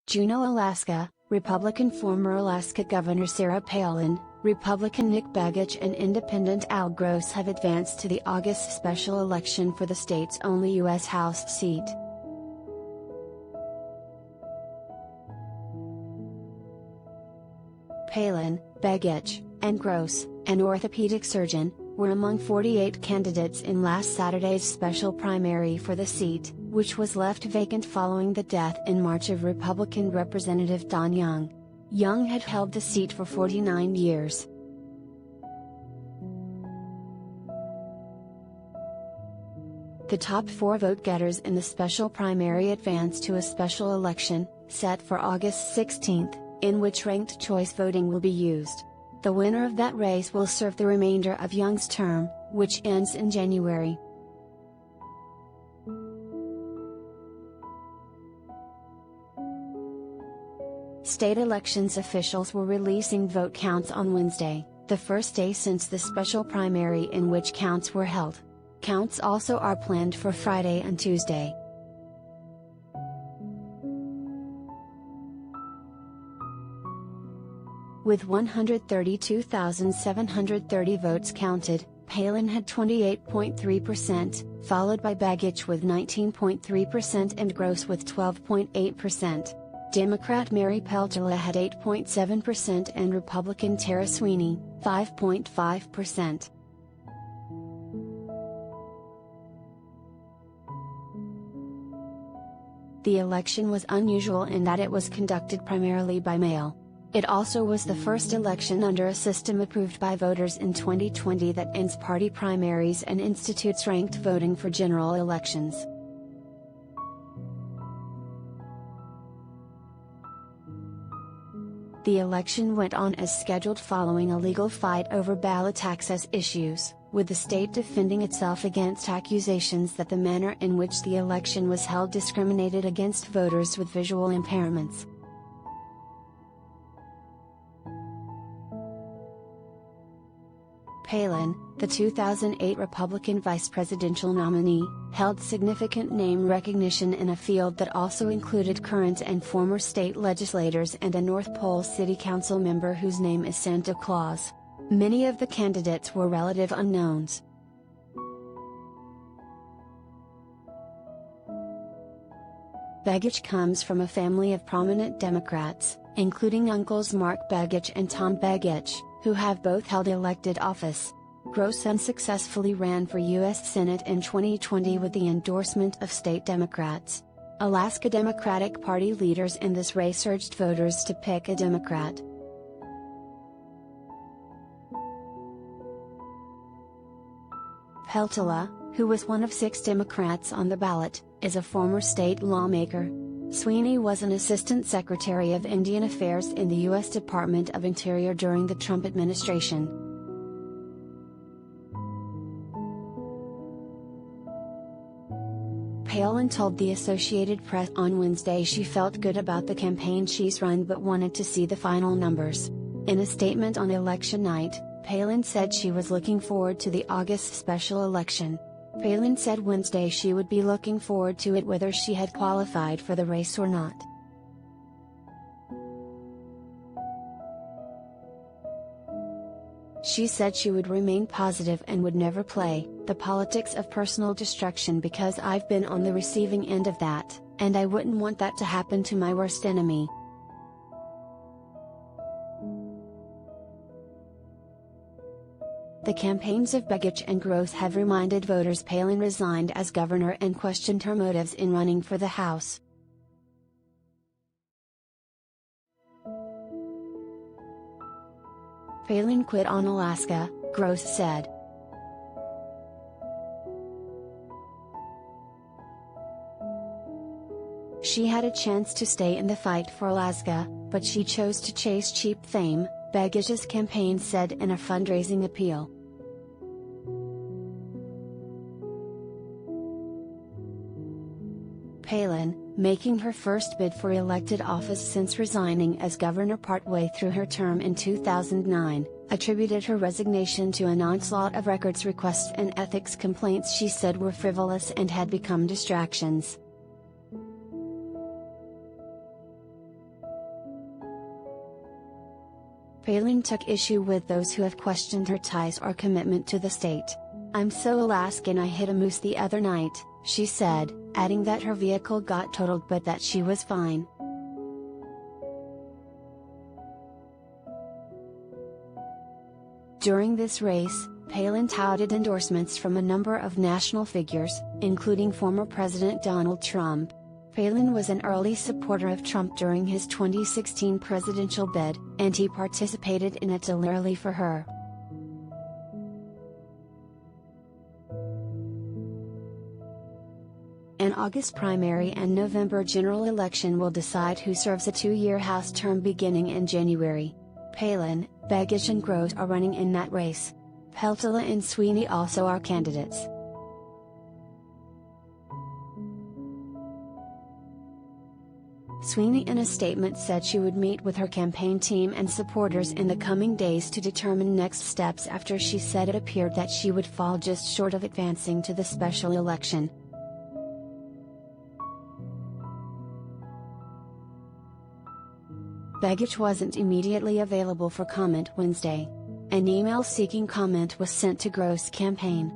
JUNEAU, Alaska, Republican former Alaska Governor Sarah Palin, Republican Nick Begich and Independent Al Gross have advanced to the August special election for the state's only U.S. House seat. Palin, Begich, and Gross, an orthopedic surgeon, were among 48 candidates in last Saturday's special primary for the seat, which was left vacant following the death in March of Republican Representative Don Young. Young had held the seat for 49 years. The top four vote-getters in the special primary advance to a special election, set for August 16, in which ranked choice voting will be used. The winner of that race will serve the remainder of Young's term, which ends in January. State elections officials were releasing vote counts on Wednesday, the first day since the special primary in which counts were held. Counts also are planned for Friday and Tuesday. With 132,730 votes counted, Palin had 28.3%, followed by Begich with 19.3% and Gross with 12.8%. Democrat Mary Peltola had 8.7% and Republican Tara Sweeney, 5.5%. The election was unusual in that it was conducted primarily by mail. It also was the first election under a system approved by voters in 2020 that ends party primaries and institutes ranked voting for general elections. The election went on as scheduled following a legal fight over ballot access issues, with the state defending itself against accusations that the manner in which the election was held discriminated against voters with visual impairments. Palin, the 2008 Republican vice presidential nominee, held significant name recognition in a field that also included current and former state legislators and a North Pole City Council member whose name is Santa Claus. Many of the candidates were relative unknowns. Begich comes from a family of prominent Democrats, including uncles Mark Begich and Tom Begich, who have both held elected office. Gross unsuccessfully ran for U.S. Senate in 2020 with the endorsement of state Democrats. Alaska Democratic Party leaders in this race urged voters to pick a Democrat. Peltola, who was one of 6 Democrats on the ballot, is a former state lawmaker. Sweeney was an assistant secretary of Indian Affairs in the U.S. Department of Interior during the Trump administration. Palin told the Associated Press on Wednesday she felt good about the campaign she's run but wanted to see the final numbers. In a statement on election night, Palin said she was looking forward to the August special election. Palin said Wednesday she would be looking forward to it whether she had qualified for the race or not. She said she would remain positive and would never play the politics of personal destruction because I've been on the receiving end of that, and I wouldn't want that to happen to my worst enemy. The campaigns of Begich and Gross have reminded voters Palin resigned as governor and questioned her motives in running for the House. Palin quit on Alaska, Gross said. She had a chance to stay in the fight for Alaska, but she chose to chase cheap fame, Begich's campaign said in a fundraising appeal. Palin, making her first bid for elected office since resigning as governor partway through her term in 2009, attributed her resignation to an onslaught of records requests and ethics complaints she said were frivolous and had become distractions. Palin took issue with those who have questioned her ties or commitment to the state. "I'm so Alaskan, I hit a moose the other night," she said, adding that her vehicle got totaled but that she was fine. During this race, Palin touted endorsements from a number of national figures, including former President Donald Trump. Palin was an early supporter of Trump during his 2016 presidential bid, and he participated in it early for her. An August primary and November general election will decide who serves a 2-year House term beginning in January. Palin, Begich and Gross are running in that race. Peltola and Sweeney also are candidates. Sweeney in a statement said she would meet with her campaign team and supporters in the coming days to determine next steps after she said it appeared that she would fall just short of advancing to the special election. Begich wasn't immediately available for comment Wednesday. An email seeking comment was sent to Gross' campaign.